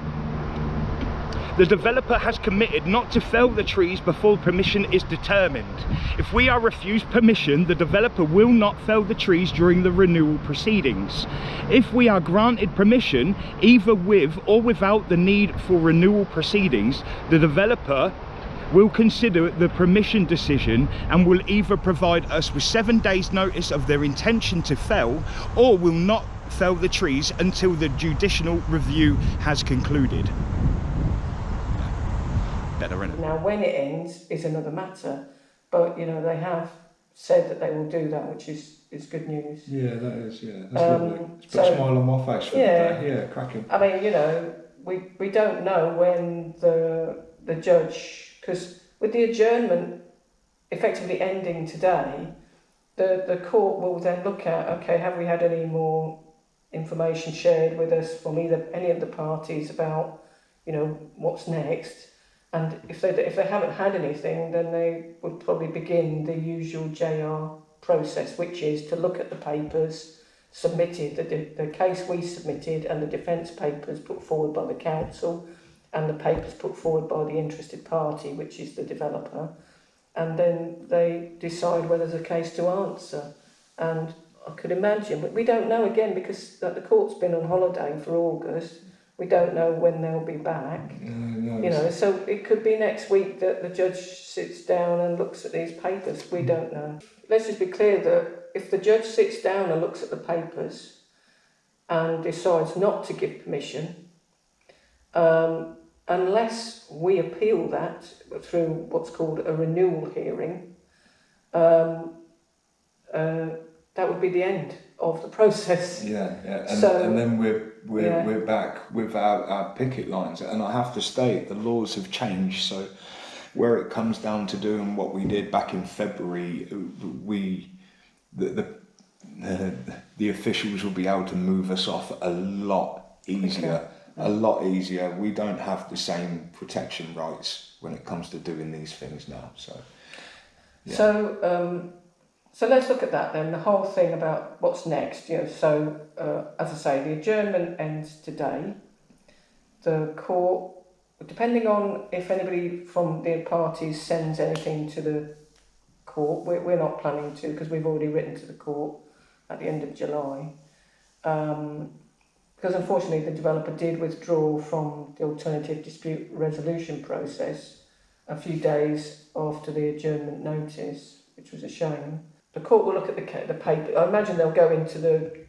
The developer has committed not to fell the trees before permission is determined. If we are refused permission, the developer will not fell the trees during the renewal proceedings. If we are granted permission, either with or without the need for renewal proceedings, the developer will consider the permission decision and will either provide us with 7 days notice of their intention to fell, or will not fell the trees until the judicial review has concluded. Better, innit? Now when it ends is another matter, but you know they have said that they will do that, which is good news. Yeah, that is, that's lovely. It's put a smile on my face for the day. Yeah, cracking. I mean, you know, we don't know when the judge, because with the adjournment effectively ending today, the court will then look at, okay, have we had any more information shared with us from either any of the parties about, you know, what's next? And if they haven't had anything, then they would probably begin the usual JR process, which is to look at the papers submitted, the case we submitted and the defence papers put forward by the council, and the papers put forward by the interested party, which is the developer, and then they decide whether there's a case to answer. And I could imagine, but we don't know again because the court's been on holiday for August. We don't know when they'll be back. So it could be next week that the judge sits down and looks at these papers. We don't know. Let's just be clear that if the judge sits down and looks at the papers and decides not to give permission, unless we appeal that through what's called a renewal hearing, that would be the end of the process. And then we're back with our picket lines, and I have to state the laws have changed. So where it comes down to doing what we did back in February, the officials will be able to move us off a lot easier. A lot easier. We don't have the same protection rights when it comes to doing these things now. So let's look at that then, the whole thing about what's next. So as I say, the adjournment ends today. The court, depending on if anybody from the parties sends anything to the court, we're not planning to because we've already written to the court at the end of July. Because unfortunately the developer did withdraw from the alternative dispute resolution process a few days after the adjournment notice, which was a shame. The court will look at the paper. I imagine they'll go into the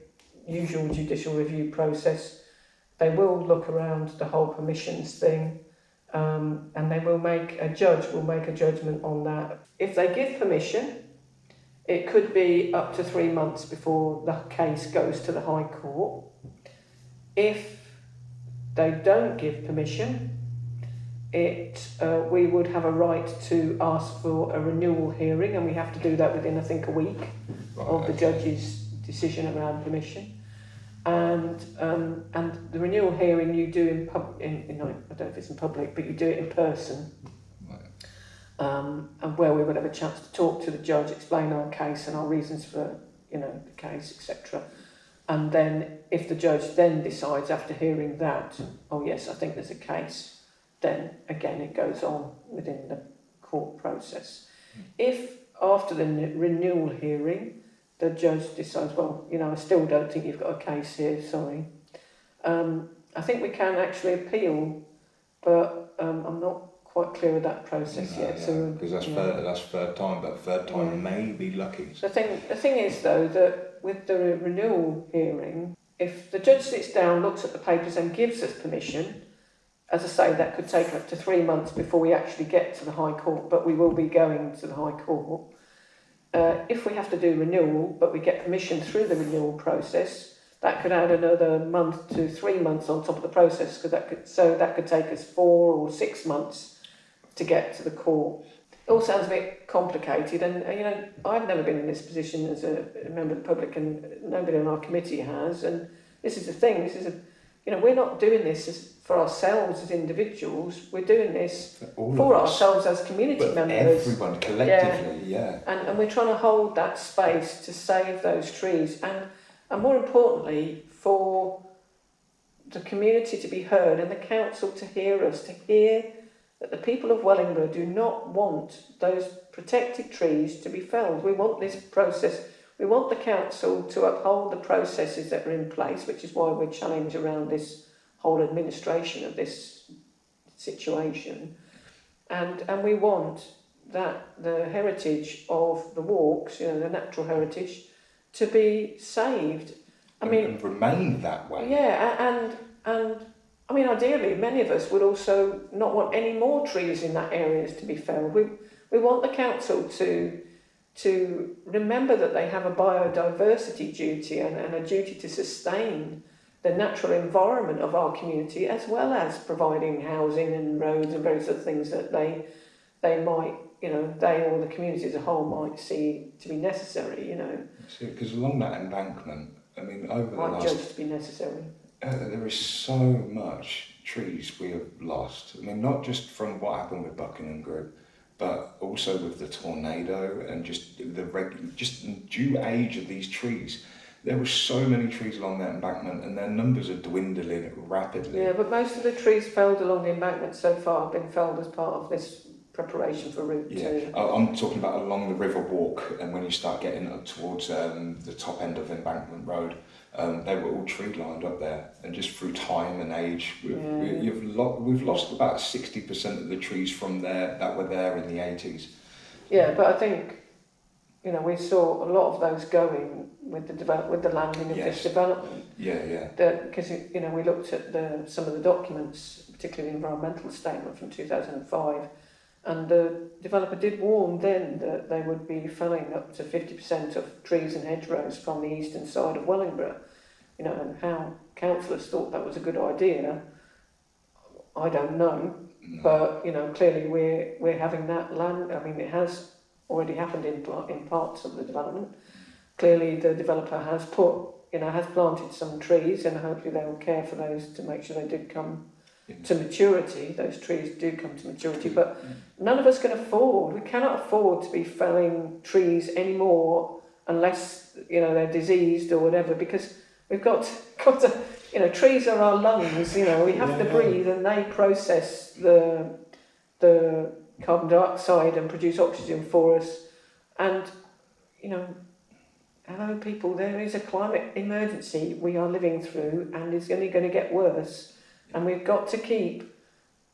usual judicial review process. They will look around the whole permissions thing, and a judge will make a judgment on that. If they give permission, it could be up to 3 months before the case goes to the High Court. If they don't give permission, we would have a right to ask for a renewal hearing, and we have to do that within, I think, a week of the judge's decision around permission. And the renewal hearing you do I don't know if it's in public, but you do it in person. And where we would have a chance to talk to the judge, explain our case and our reasons for the case, etc. And then if the judge then decides after hearing that, oh yes, I think there's a case, then again it goes on within the court process. If after the renewal hearing the judge decides, well, I still don't think you've got a case here, sorry, I think we can actually appeal, but I'm not quite clear with that process yet. Because that's third time, but third time may be lucky. The thing is though that with the renewal hearing, if the judge sits down, looks at the papers and gives us permission, as I say, that could take up to 3 months before we actually get to the High Court, but we will be going to the High Court. If we have to do renewal, but we get permission through the renewal process, that could add another month to 3 months on top of the process, because that could take us 4 or 6 months to get to the court. It all sounds a bit complicated, and I've never been in this position as a member of the public, and nobody on our committee has. And this is the thing. We're not doing this for ourselves as individuals. We're doing this for ourselves as community members. Everyone collectively, And we're trying to hold that space to save those trees, and more importantly, for the community to be heard and the council to hear us, to hear that the people of Wellingborough do not want those protected trees to be felled. We want this process. We want the council to uphold the processes that are in place, which is why we're challenged around this whole administration of this situation. And we want that the heritage of the walks, the natural heritage, to be saved. And remain that way. Yeah, and ideally, many of us would also not want any more trees in that area to be felled. We want the council to remember that they have a biodiversity duty and a duty to sustain the natural environment of our community, as well as providing housing and roads and various other things that they might, they or the community as a whole might see to be necessary, Because along that embankment, over the last... judged to be necessary. There is so much trees we have lost. Not just from what happened with Buckingham Group, but also with the tornado and just the due age of these trees. There were so many trees along that embankment, and their numbers are dwindling rapidly. Yeah, but most of the trees felled along the embankment so far have been felled as part of this preparation for Route 2. I'm talking about along the River Walk, and when you start getting up towards the top end of Embankment Road, they were all tree lined up there, and just through time and age, we've lost about 60% of the trees from there that were there in the 80s. Yeah, but I think, you know, we saw a lot of those going with the landing of this development. Because you know, we looked at some of the documents, particularly the environmental statement from 2005, and the developer did warn then that they would be felling up to 50% of trees and hedgerows from the eastern side of Wellingborough. You know, and how councillors thought that was a good idea, I don't know. No. But you know, clearly we're having that land. I mean, it has already happened in parts of the development. Clearly, the developer has planted some trees, and hopefully they will care for those to make sure they do come to maturity. Those trees do come to maturity, but none of us can afford. We cannot afford to be felling trees anymore unless, you know, they're diseased or whatever, because we've got to, you know, trees are our lungs. You know, we have to breathe, and they process the carbon dioxide and produce oxygen for us. And, you know, hello people, there is a climate emergency we are living through, and it's only going to get worse. And we've got to keep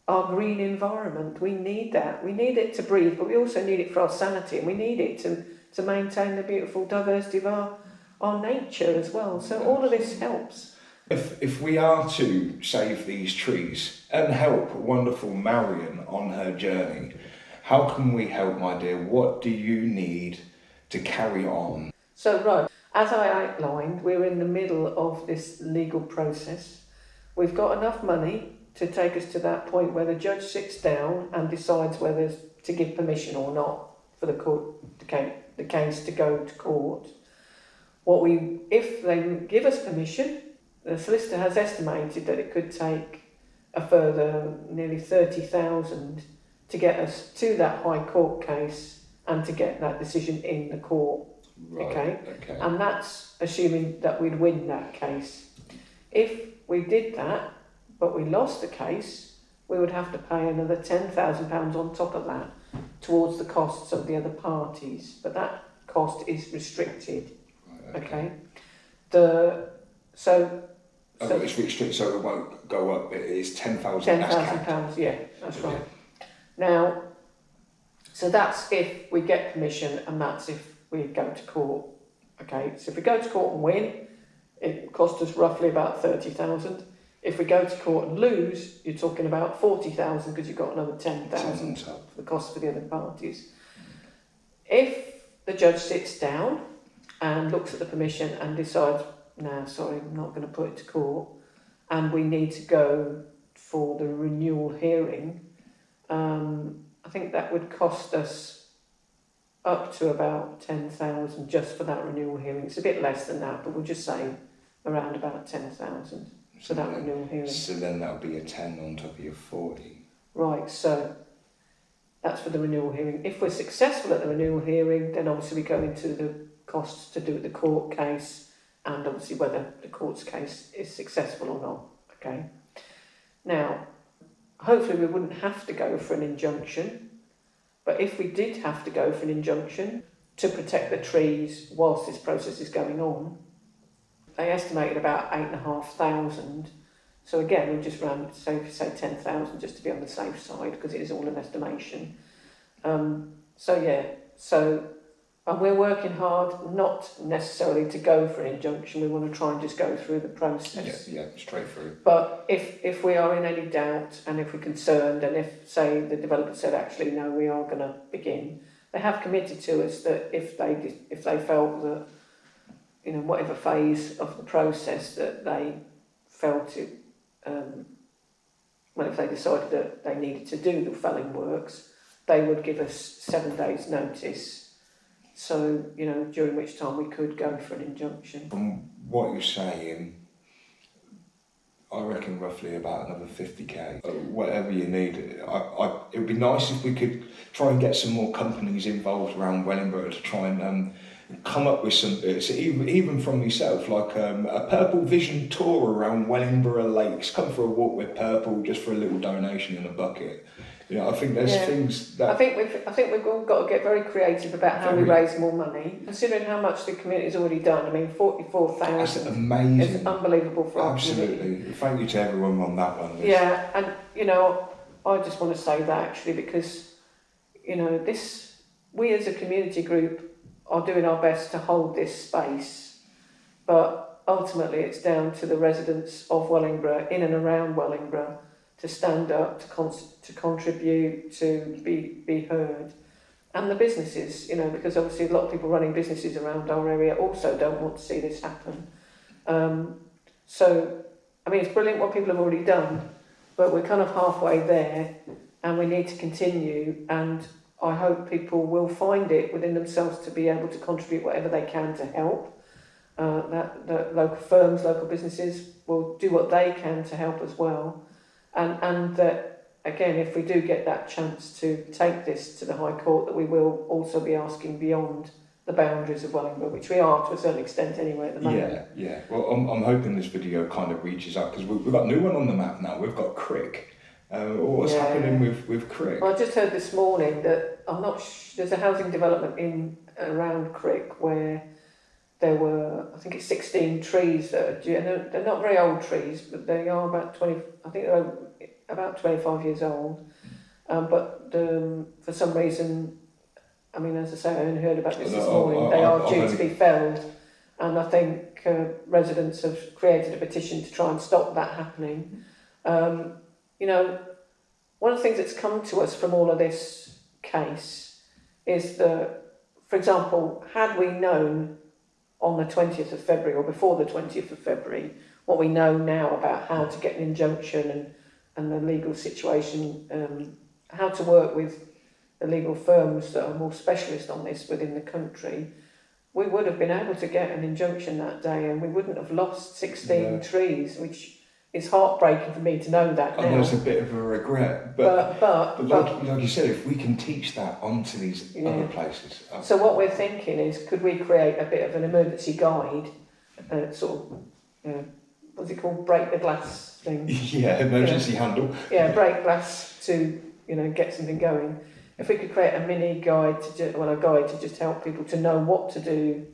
our green environment. We need that. We need it to breathe, but we also need it for our sanity, and we need it to maintain the beautiful diversity of our nature as well. So all of this helps. If we are to save these trees and help wonderful Marion on her journey, how can we help, my dear? What do you need to carry on? So, right, as I outlined, we're in the middle of this legal process. We've got enough money to take us to that point where the judge sits down and decides whether to give permission or not for the case to go to court. If they give us permission, the solicitor has estimated that it could take a further nearly 30,000 to get us to that High Court case and to get that decision in the court. Right, okay. And that's assuming that we'd win that case. If we did that, but we lost the case, we would have to pay another £10,000 on top of that towards the costs of the other parties. But that cost is restricted. Okay. It's restricted, so it won't go up. It is £10,000. £10,000, yeah, that's right. Now, so that's if we get permission, and that's if we go to court. Okay, so if we go to court and win, it costs us roughly about 30,000. If we go to court and lose, you're talking about 40,000 because you've got another 10,000 for the cost for the other parties. If the judge sits down and looks at the permission and decides, no, sorry, I'm not going to put it to court, and we need to go for the renewal hearing, I think that would cost us up to about 10,000 just for that renewal hearing. It's a bit less than that, but we'll just say around about 10,000 for that renewal hearing. So then that would be a 10 on top of your 40. Right, so that's for the renewal hearing. If we're successful at the renewal hearing, then obviously we go into the costs to do the court case, and obviously whether the court's case is successful or not. Okay. Now, hopefully we wouldn't have to go for an injunction, but if we did have to go for an injunction to protect the trees whilst this process is going on, they estimated about 8,500. So again, we just ran, say 10,000 just to be on the safe side, because it is all an estimation. And we're working hard not necessarily to go for an injunction. We want to try and just go through the process. Yeah, straight through. But if we are in any doubt, and if we're concerned, and if, say, the developer said, actually, no, we are going to begin, they have committed to us that if they felt that, you know, whatever phase of the process that they felt it, if they decided that they needed to do the felling works, they would give us 7 days' notice. So, you know, during which time we could go for an injunction. From what you're saying, I reckon roughly about another 50k. Whatever you need. It would be nice if we could try and get some more companies involved around Wellingborough to try and come up with some bits, even from yourself, like a Purple Vision tour around Wellingborough Lakes. Come for a walk with Purple just for a little donation in a bucket. I think there's things that I think we've all got to get very creative about how we raise more money, considering how much the community's already done. I mean, 44,000. That's amazing. It's unbelievable for our community. Absolutely. Thank you to everyone on that one. Yeah, and I just want to say that actually because we as a community group are doing our best to hold this space, but ultimately it's down to the residents of Wellingborough, in and around Wellingborough, to stand up, to contribute, to be heard. And the businesses, because obviously a lot of people running businesses around our area also don't want to see this happen. So, I mean, it's brilliant what people have already done, but we're kind of halfway there and we need to continue, and I hope people will find it within themselves to be able to contribute whatever they can to help. That local firms, local businesses will do what they can to help as well. And that, again, if we do get that chance to take this to the High Court, that we will also be asking beyond the boundaries of Wellingborough, which we are to a certain extent anyway at the moment. Yeah. Well, I'm hoping this video kind of reaches out, because we've got a new one on the map now. We've got Crick. What's happening with Crick? Well, I just heard this morning that there's a housing development around Crick where there were, I think it's 16 trees that are due, and they're not very old trees, but they are about 20, I think they're about 25 years old. But for some reason, I mean, as I say, I only heard about this morning, they are due to be felled. And I think residents have created a petition to try and stop that happening. One of the things that's come to us from all of this case is that, for example, had we known on the 20th of February or before the 20th of February what we know now about how to get an injunction and the legal situation, how to work with the legal firms that are more specialist on this within the country, we would have been able to get an injunction that day and we wouldn't have lost 16 trees, which is heartbreaking for me to know that now. I know it's a bit of a regret, but like you said, if we can teach that onto these other places. So what we're thinking is, could we create a bit of an emergency guide, what's it called, break the glass thing? Emergency handle. Break glass to get something going. If we could create a mini guide a guide to just help people to know what to do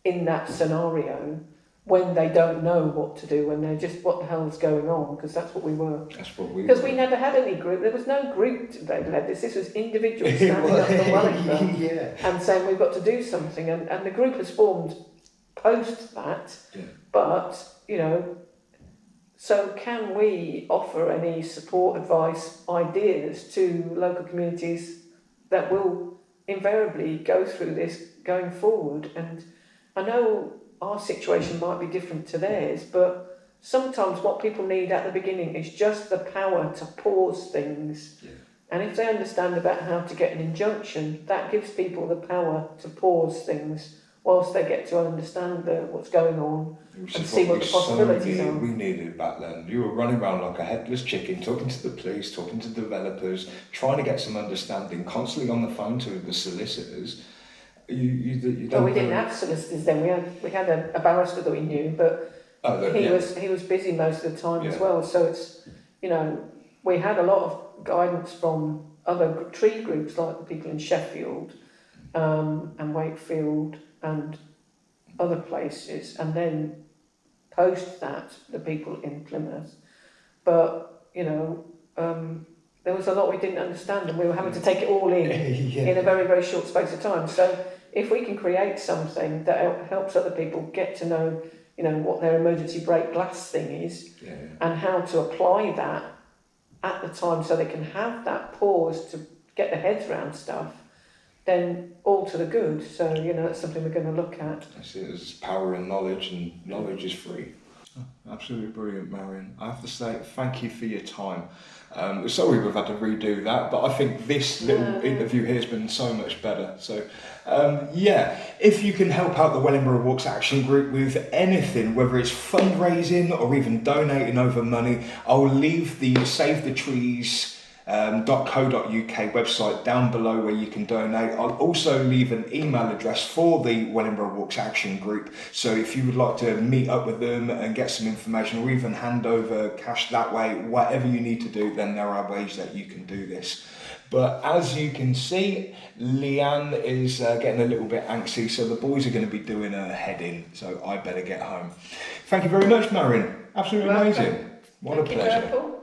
in that scenario, when they don't know what to do, when they're just, what the hell's going on? Because that's what we were. Because we never had any group. There was no group that led this. This was individuals standing up for Wellington and saying we've got to do something. And the group has formed post that. Yeah. But, so can we offer any support, advice, ideas to local communities that will invariably go through this going forward? And I know our situation might be different to theirs, but sometimes what people need at the beginning is just the power to pause things. Yeah. And if they understand about how to get an injunction, that gives people the power to pause things whilst they get to understand what's going on and see what the possibilities are. We needed back then. You were running around like a headless chicken, talking to the police, talking to developers, trying to get some understanding, constantly on the phone to the solicitors. We didn't have solicitors then. We had a barrister that we knew, but he was busy most of the time as well. So it's we had a lot of guidance from other tree groups like the people in Sheffield and Wakefield and other places, and then post that the people in Plymouth. But there was a lot we didn't understand, and we were having to take it all in a very, very short space of time. So if we can create something that helps other people get to know, what their emergency break glass thing is, and how to apply that at the time so they can have that pause to get their heads around stuff, then all to the good. So, that's something we're going to look at. I see it as power in knowledge, and knowledge is free. Absolutely brilliant, Marion. I have to say thank you for your time. Sorry we've had to redo that, but I think this little interview here has been so much better. So, if you can help out the Wellingborough Walks Action Group with anything, whether it's fundraising or even donating over money, I'll leave the Save the Trees .co.uk website down below where you can donate. I'll also leave an email address for the Wellingborough Walks Action Group, so if you would like to meet up with them and get some information or even hand over cash that way, whatever you need to do, then there are ways that you can do this. But as you can see, Leanne is getting a little bit antsy, so the boys are going to be doing her head in, so I better get home. Thank you very much, Marion. Absolutely amazing. What a pleasure. Thank you, Purple.